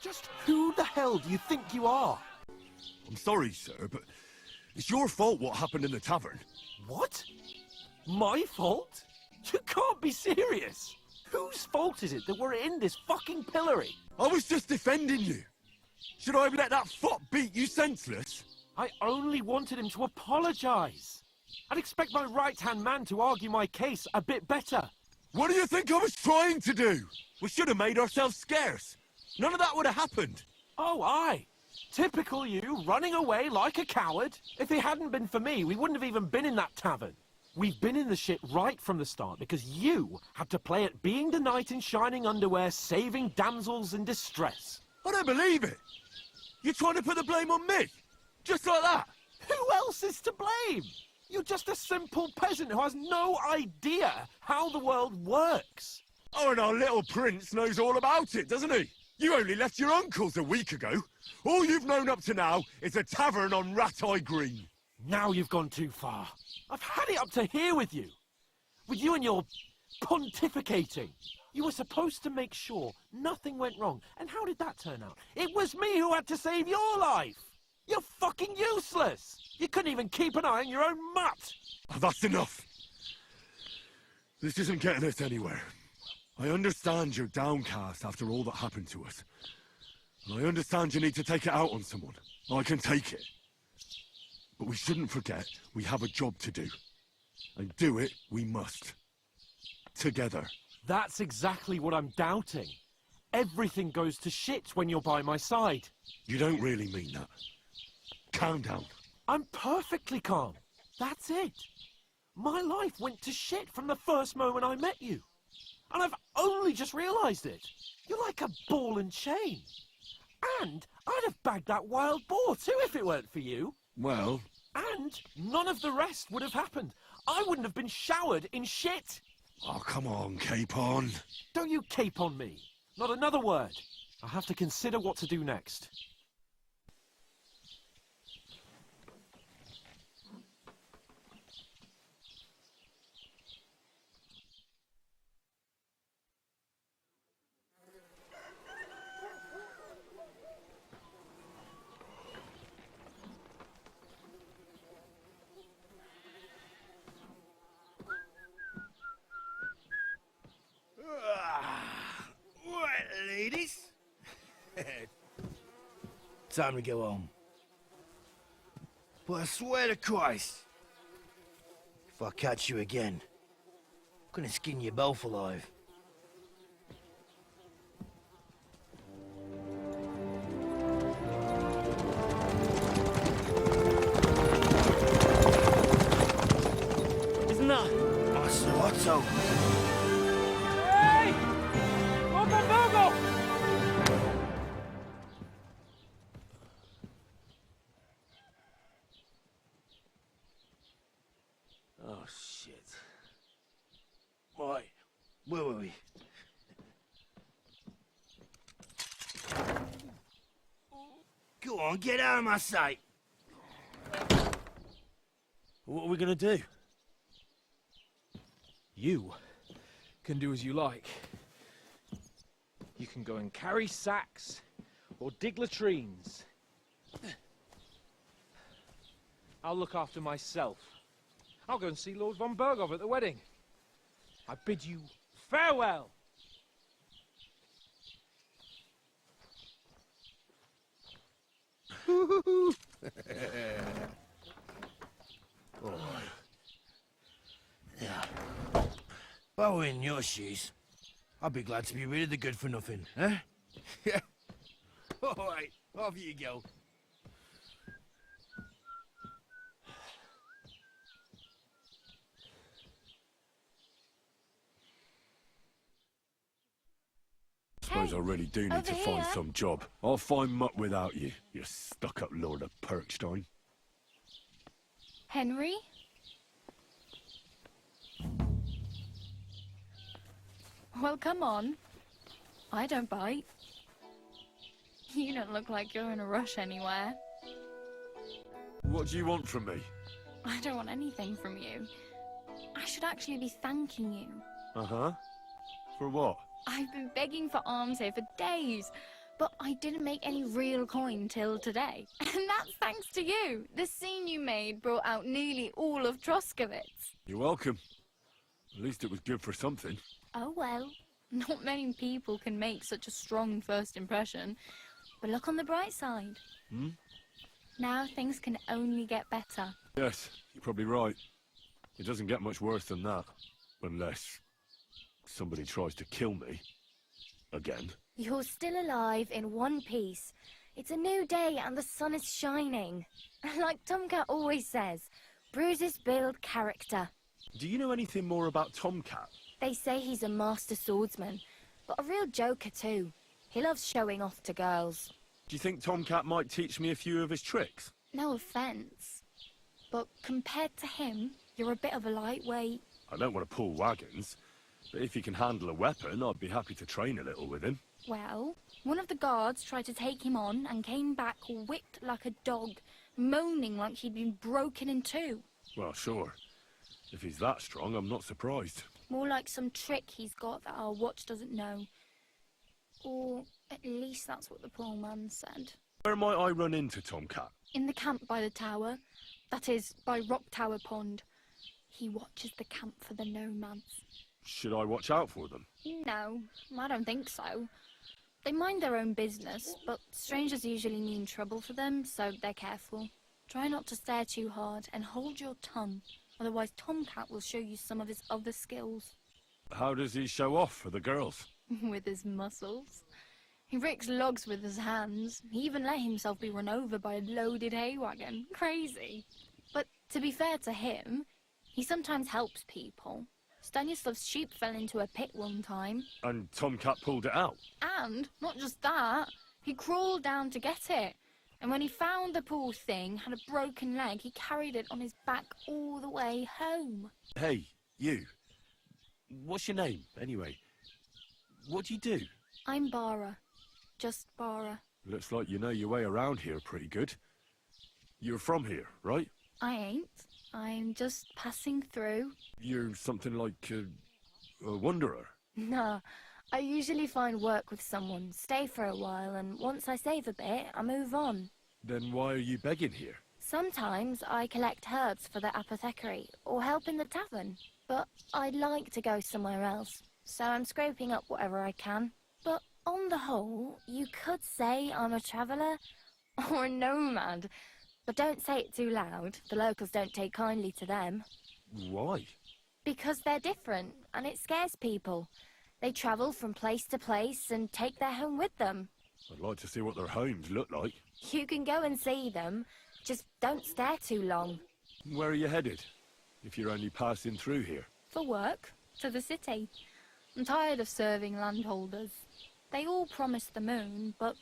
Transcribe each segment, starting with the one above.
Just who the hell do you think you are? I'm sorry, sir, but it's your fault what happened in the tavern. What? My fault? You can't be serious. Whose fault is it that we're in this fucking pillory? I was just defending you. Should I have let that foot beat you senseless? I only wanted him to apologize. I'd expect my right-hand man to argue my case a bit better. What do you think I was trying to do? We should have made ourselves scarce. None of that would have happened. Oh, aye. Typical you, running away like a coward. If it hadn't been for me, we wouldn't have even been in that tavern. We've been in the shit right from the start because you had to play at being the knight in shining underwear, saving damsels in distress. I don't believe it. You're trying to put the blame on me? Just like that? Who else is to blame? You're just a simple peasant who has no idea how the world works. Oh, and our little prince knows all about it, doesn't he? You only left your uncle's a week ago. All you've known up to now is a tavern on Rat-Eye Green. Now you've gone too far. I've had it up to here with you. With you and your pontificating. You were supposed to make sure nothing went wrong. And how did that turn out? It was me who had to save your life. You're fucking useless. You couldn't even keep an eye on your own mutt. Oh, that's enough. This isn't getting us anywhere. I understand you're downcast after all that happened to us. And I understand you need to take it out on someone. I can take it. But we shouldn't forget we have a job to do. And do it we must. Together. That's exactly what I'm doubting. Everything goes to shit when you're by my side. You don't really mean that. Calm down. I'm perfectly calm. That's it. My life went to shit from the first moment I met you. And I've only just realised it. You're like a ball and chain. And I'd have bagged that wild boar too if it weren't for you. Well... And none of the rest would have happened. I wouldn't have been showered in shit. Oh, come on, Capon. Don't you cape on me. Not another word. I'll have to consider what to do next. Right, ladies. Time to go home. But I swear to Christ, if I catch you again, I'm gonna skin you both alive. Isn't that? Oh, so what's up? Hey! Virgo! Oh, shit. Right. Where were we? Go on, get out of my sight. What are we gonna do? You can do as you like. You can go and carry sacks, or dig latrines. I'll look after myself. I'll go and see Lord von Bergov at the wedding. I bid you farewell. Yeah. If I were in your shoes, I'd be glad to be rid of the good-for-nothing, eh? Yeah. All right, off you go. Suppose I really do need to find some job. I'll find mutt without you, you stuck-up Lord of Perkstein. Henry? Well, come on. I don't bite. You don't look like you're in a rush anywhere. What do you want from me? I don't want anything from you. I should actually be thanking you. Uh-huh. For what? I've been begging for alms here for days, But I didn't make any real coin till today. And that's thanks to you. The scene you made brought out nearly all of Troskowitz. You're welcome. At least it was good for something. Oh well. Not many people can make such a strong first impression. But look on the bright side. Hmm? Now things can only get better. Yes, you're probably right. It doesn't get much worse than that. Unless somebody tries to kill me. Again. You're still alive in one piece. It's a new day and the sun is shining. Like Tomcat always says, bruises build character. Do you know anything more about Tomcat? They say he's a master swordsman, but a real joker too. He loves showing off to girls. Do you think Tomcat might teach me a few of his tricks? No offence, but compared to him, you're a bit of a lightweight. I don't want to pull wagons, but if he can handle a weapon, I'd be happy to train a little with him. Well, one of the guards tried to take him on and came back whipped like a dog, moaning like he'd been broken in two. Well, sure. If he's that strong, I'm not surprised. More like some trick he's got that our watch doesn't know. Or at least that's what the poor man said. Where might I run into Tomcat? In the camp by the tower. That is, by Rock Tower Pond. He watches the camp for the nomads. Should I watch out for them? No, I don't think so. They mind their own business, but strangers usually mean trouble for them, so they're careful. Try not to stare too hard and hold your tongue, otherwise Tomcat will show you some of his other skills. How does he show off for the girls? With his muscles. He ricks logs with his hands. He even let himself be run over by a loaded hay wagon. Crazy. But to be fair to him, he sometimes helps people. Stanislav's sheep fell into a pit one time. And Tomcat pulled it out? And, not just that, he crawled down to get it. And when he found the poor thing had a broken leg, he carried it on his back all the way home. Hey, you. What's your name, anyway? What do you do? I'm Bara. Just Bara. Looks like you know your way around here pretty good. You're from here, right? I ain't. I'm just passing through. You're something like a wanderer. Nah, I usually find work with someone, stay for a while, and once I save a bit, I move on. Then why are you begging here? Sometimes I collect herbs for the apothecary, or help in the tavern. But I'd like to go somewhere else, so I'm scraping up whatever I can. But on the whole, you could say I'm a traveller, or a nomad. But don't say it too loud, the locals don't take kindly to them. Why? Because they're different, and it scares people. They travel from place to place and take their home with them. I'd like to see what their homes look like. You can go and see them, just don't stare too long. Where are you headed, if you're only passing through here? For work. To the city. I'm tired of serving landholders. They all promise the moon, but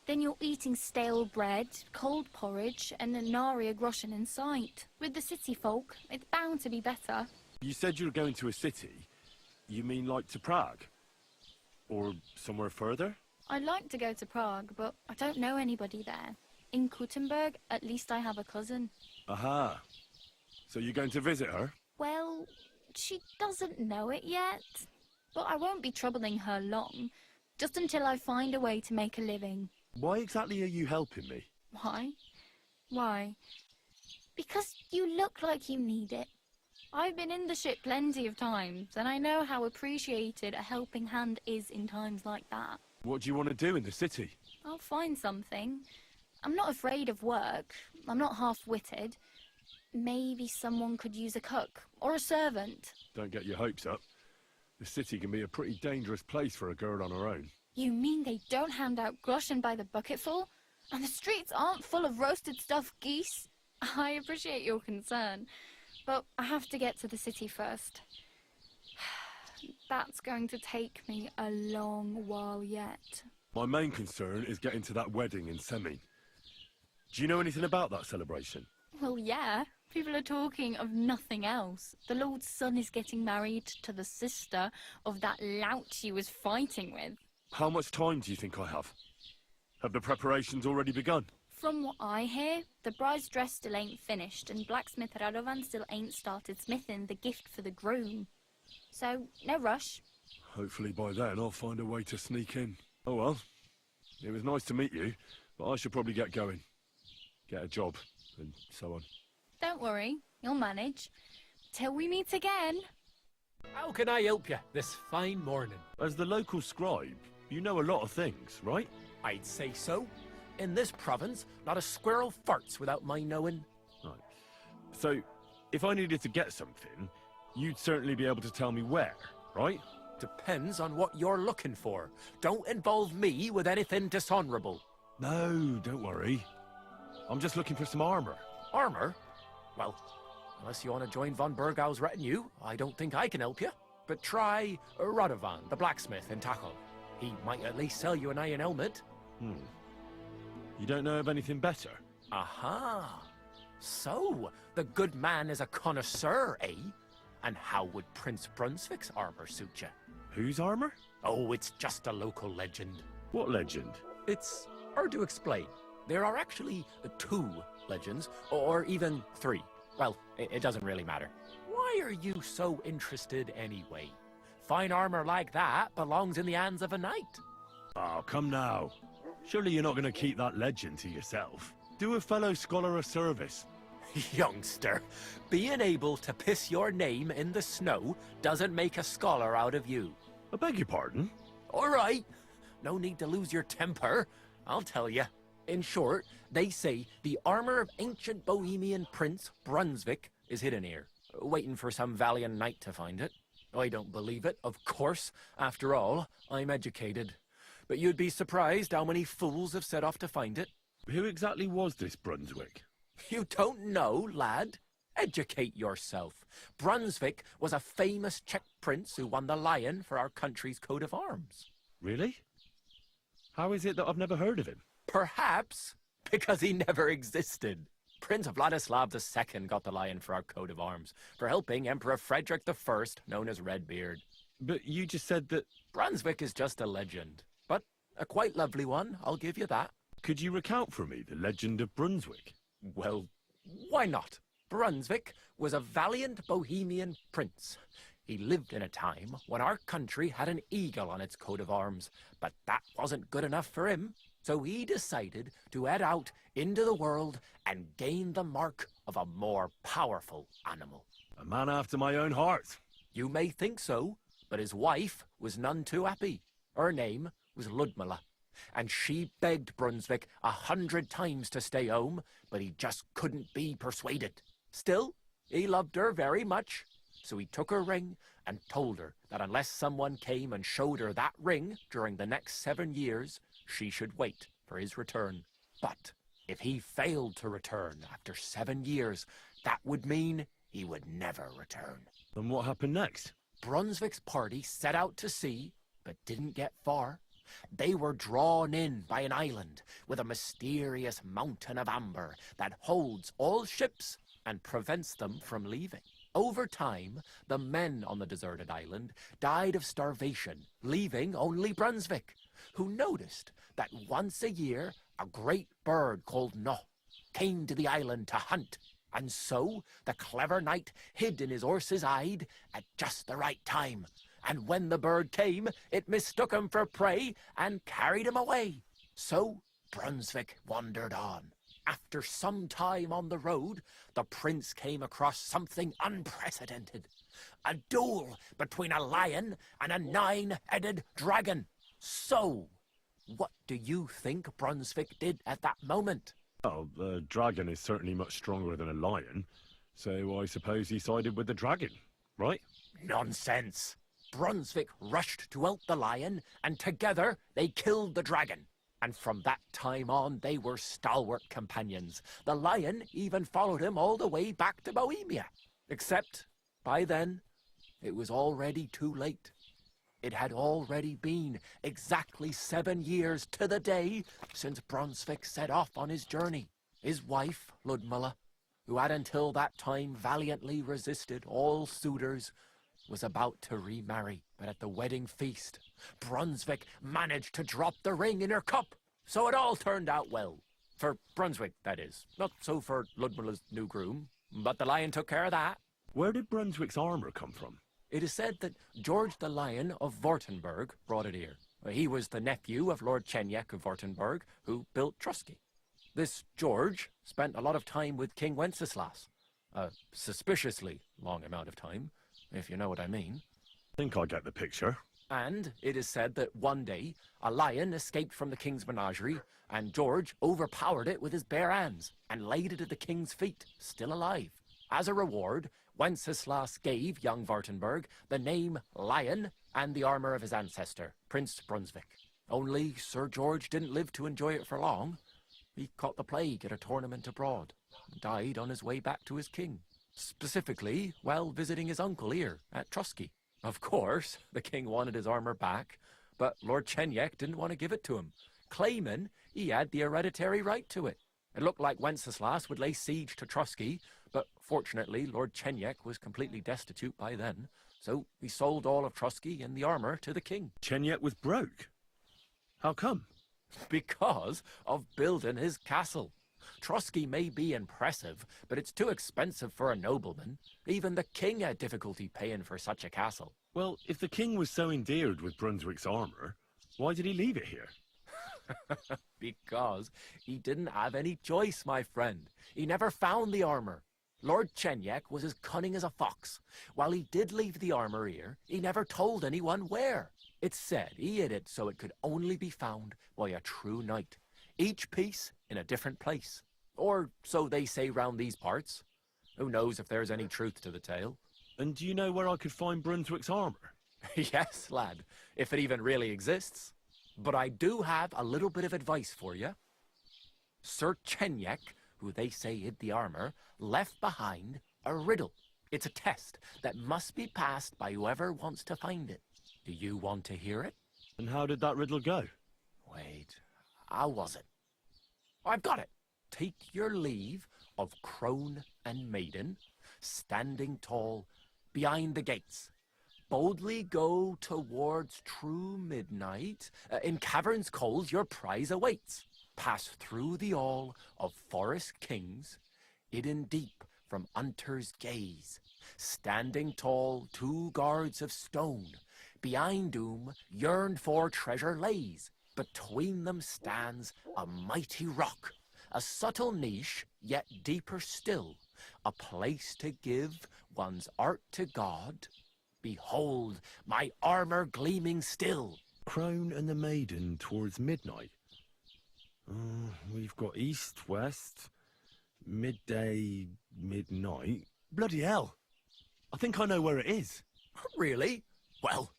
then you're eating stale bread, cold porridge, and a nary a groschen in sight. With the city folk, it's bound to be better. You said you were going to a city. You mean like to Prague? Or somewhere further? I'd like to go to Prague, but I don't know anybody there. In Kuttenberg, at least I have a cousin. Aha. So you're going to visit her? Well, she doesn't know it yet. But I won't be troubling her long, just until I find a way to make a living. Why exactly are you helping me? Why? Why? Because you look like you need it. I've been in the ship plenty of times, and I know how appreciated a helping hand is in times like that. What do you want to do in the city? I'll find something. I'm not afraid of work. I'm not half-witted. Maybe someone could use a cook, or a servant. Don't get your hopes up. The city can be a pretty dangerous place for a girl on her own. You mean they don't hand out groschen by the bucketful? And the streets aren't full of roasted stuffed geese? I appreciate your concern, but I have to get to the city first. That's going to take me a long while yet. My main concern is getting to that wedding in Semin. Do you know anything about that celebration? Well, yeah. People are talking of nothing else. The Lord's son is getting married to the sister of that lout he was fighting with. How much time do you think I have? Have the preparations already begun? From what I hear, the bride's dress still ain't finished, and blacksmith Radovan still ain't started smithing the gift for the groom. So, no rush. Hopefully by then I'll find a way to sneak in. Oh well. It was nice to meet you, but I should probably get going. Get a job, and so on. Don't worry, you'll manage. Till we meet again. How can I help you this fine morning? As the local scribe, you know a lot of things, right? I'd say so. In this province, not a squirrel farts without my knowing. Right. So, if I needed to get something, you'd certainly be able to tell me where, right? Depends on what you're looking for. Don't involve me with anything dishonorable. No, don't worry. I'm just looking for some armor. Armor? Well, unless you want to join von Burgau's retinue, I don't think I can help you. But try Radovan, the blacksmith in Tahoe. He might at least sell you an iron helmet. You don't know of anything better? Aha! So, the good man is a connoisseur, eh? And how would Prince Brunswick's armor suit you? Whose armor? Oh, it's just a local legend. What legend? It's hard to explain. There are actually 2 legends, or even 3. Well, it doesn't really matter. Why are you so interested anyway? Fine armor like that belongs in the hands of a knight. Oh, come now. Surely you're not going to keep that legend to yourself. Do a fellow scholar a service. Youngster, being able to piss your name in the snow doesn't make a scholar out of you. I beg your pardon? All right, no need to lose your temper. I'll tell you. In short, they say the armor of ancient Bohemian Prince Brunswick is hidden here, waiting for some valiant knight to find it. I don't believe it, of course. After all, I'm educated. But you'd be surprised how many fools have set off to find it. Who exactly was this Brunswick? You don't know, lad? Educate yourself. Brunswick was a famous Czech prince who won the lion for our country's coat of arms. Really? How is it that I've never heard of him? Perhaps because he never existed. Prince Vladislav II got the lion for our coat of arms for helping Emperor Frederick I, known as Redbeard. But you just said that... Brunswick is just a legend, but a quite lovely one, I'll give you that. Could you recount for me the legend of Brunswick? Well, why not? Brunswick was a valiant Bohemian prince. He lived in a time when our country had an eagle on its coat of arms, but that wasn't good enough for him. So he decided to head out into the world and gain the mark of a more powerful animal. A man after my own heart. You may think so, but his wife was none too happy. Her name was Ludmilla, and she begged Brunswick 100 times to stay home, but he just couldn't be persuaded. Still, he loved her very much, so he took her ring and told her that unless someone came and showed her that ring during the next 7 years, she should wait for his return. But if he failed to return after 7 years, that would mean he would never return. And what happened next? Brunswick's party set out to sea, but didn't get far. They were drawn in by an island with a mysterious mountain of amber that holds all ships and prevents them from leaving. Over time, the men on the deserted island died of starvation, leaving only Brunswick, who noticed that once a year a great bird called No came to the island to hunt. And so the clever knight hid in his horse's hide at just the right time. And when the bird came, it mistook him for prey and carried him away. So Brunswick wandered on. After some time on the road, the prince came across something unprecedented. A duel between a lion and a 9-headed dragon. So, what do you think Brunswick did at that moment? Well, the dragon is certainly much stronger than a lion, so I suppose he sided with the dragon, right? Nonsense! Brunswick rushed to help the lion, and together they killed the dragon. And from that time on, they were stalwart companions. The lion even followed him all the way back to Bohemia. Except, by then, it was already too late. It had already been exactly 7 years to the day since Brunswick set off on his journey. His wife, Ludmilla, who had until that time valiantly resisted all suitors, was about to remarry. But at the wedding feast, Brunswick managed to drop the ring in her cup. So it all turned out well. For Brunswick, that is. Not so for Ludmilla's new groom, but the lion took care of that. Where did Brunswick's armor come from? It is said that George the Lion of Württemberg brought it here. He was the nephew of Lord Chenyek of Württemberg, who built Trusky. This George spent a lot of time with King Wenceslas. A suspiciously long amount of time, if you know what I mean. Think I get the picture. And it is said that one day, a lion escaped from the king's menagerie, and George overpowered it with his bare hands and laid it at the king's feet, still alive. As a reward, Wenceslas gave young Württemberg the name Lion and the armor of his ancestor, Prince Brunswick. Only Sir George didn't live to enjoy it for long. He caught the plague at a tournament abroad, and died on his way back to his king. Specifically, while visiting his uncle here at Trusky. Of course, the king wanted his armor back, but Lord Chenyek didn't want to give it to him, claiming he had the hereditary right to it. It looked like Wenceslas would lay siege to Trusky, but fortunately Lord Chenyek was completely destitute by then, so he sold all of Trusky and the armor to the king. Chenyek was broke. How come? Because of building his castle. Trusky may be impressive, but it's too expensive for a nobleman. Even the king had difficulty paying for such a castle. Well, if the king was so endeared with Brunswick's armor, why did he leave it here? Because he didn't have any choice, my friend. He never found the armor. Lord Chenyek was as cunning as a fox. While he did leave the armor here, he never told anyone where. It's said he hid it so it could only be found by a true knight. Each piece in a different place. Or so they say round these parts. Who knows if there's any truth to the tale? And do you know where I could find Brunswick's armor? Yes, lad, if it even really exists. But I do have a little bit of advice for you. Sir Chenyek, who they say hid the armor, left behind a riddle. It's a test that must be passed by whoever wants to find it. Do you want to hear it? And how did that riddle go? Wait, how was it? I've got it. Take your leave of crone and maiden, standing tall behind the gates. Boldly go towards true midnight. In caverns cold your prize awaits. Pass through the all of forest kings, hidden deep from hunter's gaze. Standing tall, 2 guards of stone, behind whom yearned for treasure lays. Between them stands a mighty rock, a subtle niche, yet deeper still, a place to give one's art to God. Behold, my armor gleaming still. Crone and the maiden towards midnight. We've got east, west, midday, midnight. Bloody hell. I think I know where it is. Really? Well,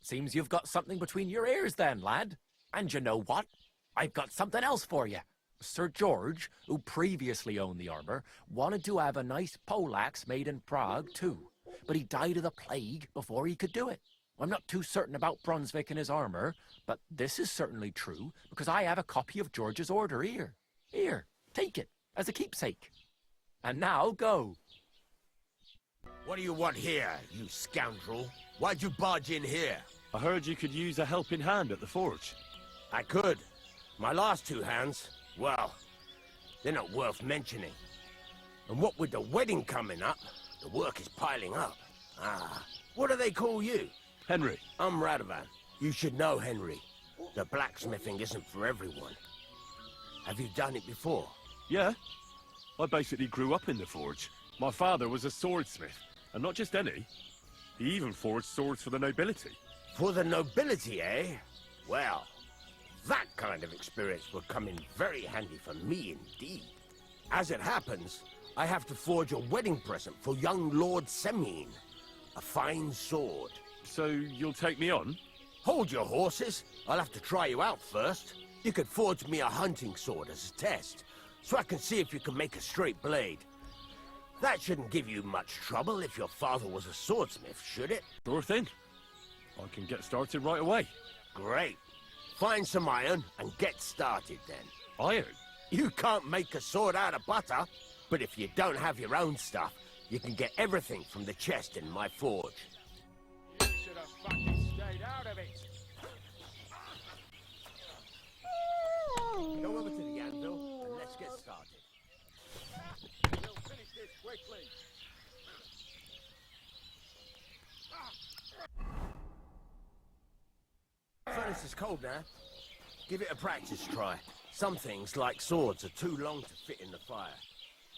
seems you've got something between your ears then, lad. And you know what? I've got something else for you. Sir George, who previously owned the armor, wanted to have a nice poleaxe made in Prague too, but he died of the plague before he could do it. I'm not too certain about Brunswick and his armor, but this is certainly true because I have a copy of George's order here. Here, take it as a keepsake. And now go. What do you want here, you scoundrel? Why'd you barge in here? I heard you could use a helping hand at the forge. I could. My last 2 hands, well, they're not worth mentioning. And what with the wedding coming up, the work is piling up. What do they call you? Henry. I'm Radovan. You should know, Henry. The blacksmithing isn't for everyone. Have you done it before? Yeah. I basically grew up in the forge. My father was a swordsmith, and not just any. He even forged swords for the nobility. For the nobility, eh? Well, that kind of experience would come in very handy for me indeed. As it happens, I have to forge a wedding present for young Lord Semine. A fine sword. So you'll take me on? Hold your horses. I'll have to try you out first. You could forge me a hunting sword as a test, so I can see if you can make a straight blade. That shouldn't give you much trouble if your father was a swordsmith, should it? Sure thing. I can get started right away. Great. Find some iron and get started then. Iron? You can't make a sword out of butter, but if you don't have your own stuff, you can get everything from the chest in my forge. You should have fucking stayed out of it. Go over to the anvil and let's get started. We'll finish this quickly. furnace is cold now. Give it a practice try. Some things, like swords, are too long to fit in the fire.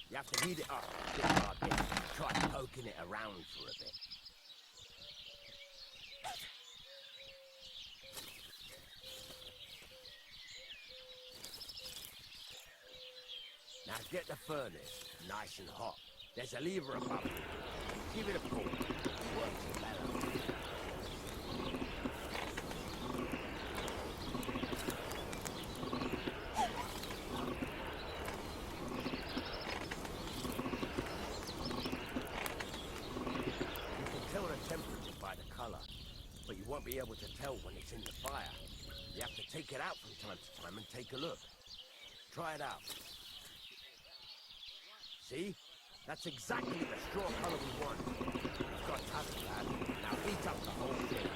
You have to heat it up, bit by bit. Try poking it around for a bit. Now get the furnace nice and hot. There's a lever above it. Give it a pull. It works better. But you won't be able to tell when it's in the fire. You have to take it out from time to time and take a look. Try it out. See? That's exactly the straw color we want. You've got tavern, lad. Now heat up the whole thing.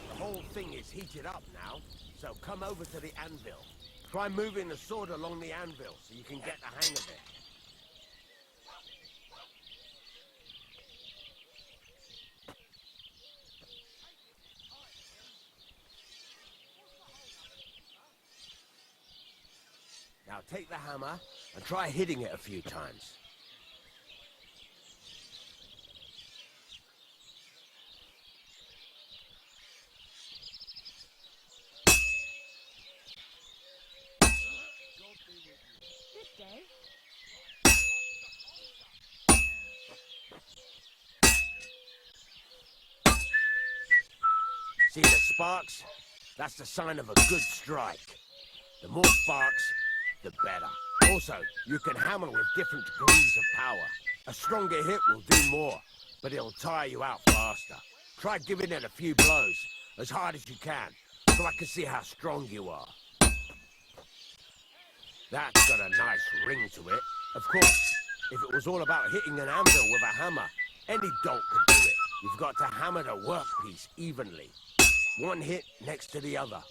The whole thing is heated up now, so come over to the anvil. Try moving the sword along the anvil so you can get the hang of it. Now take the hammer and try hitting it a few times. Good day. See the sparks? That's the sign of a good strike. The more sparks, the better. Also, you can hammer with different degrees of power. A stronger hit will do more, but it'll tire you out faster. Try giving it a few blows, as hard as you can, so I can see how strong you are. That's got a nice ring to it. Of course, if it was all about hitting an anvil with a hammer, any dolt could do it. You've got to hammer the workpiece evenly. One hit next to the other.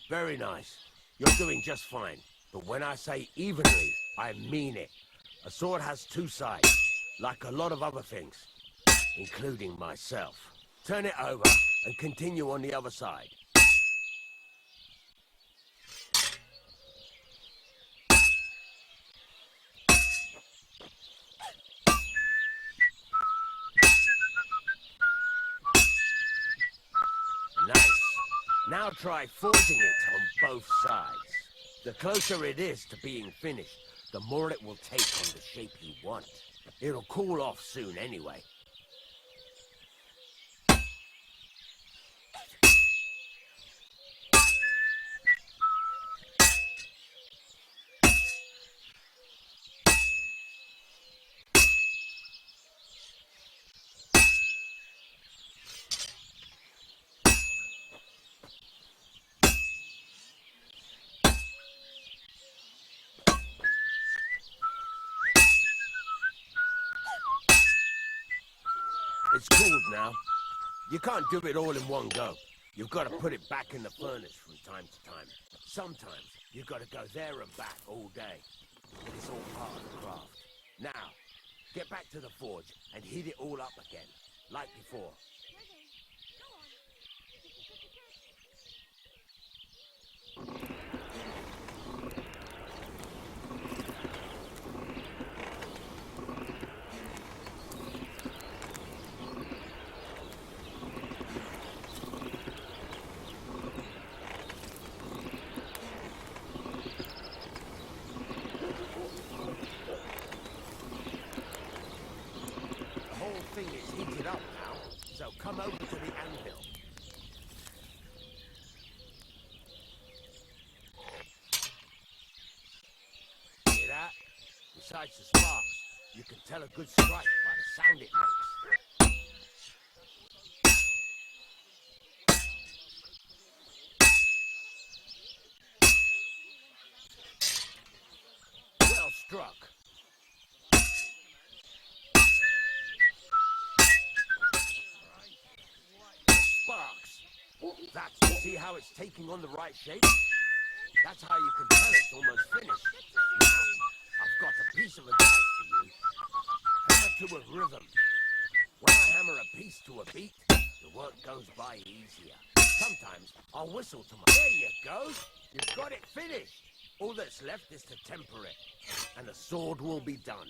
Very nice. You're doing just fine. But when I say evenly, I mean it. A sword has two sides, like a lot of other things, including myself. Turn it over and continue on the other side. Nice. Now try forging it on both sides. The closer it is to being finished, the more it will take on the shape you want. It'll cool off soon anyway. It's cooled now. You can't do it all in one go. You've got to put it back in the furnace from time to time. Sometimes you've got to go there and back all day. But it's all part of the craft. Now, get back to the forge and heat it all up again, like before. Thing is heated up now, so come over to the anvil. Hear that? Besides the sparks, you can tell a good strike by the sound it makes. Well struck. See how it's taking on the right shape? That's how you can tell it's almost finished. Now, I've got with rhythm. When I hammer a piece to a beat, the work goes by easier. Sometimes I'll whistle to my... There you go! You've got it finished! All that's left is to temper it, and the sword will be done.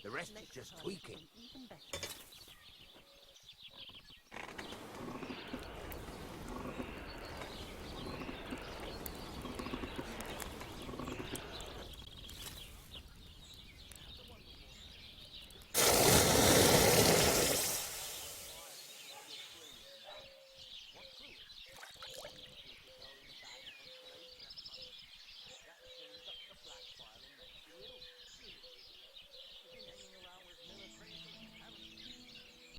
The rest is just tweaking.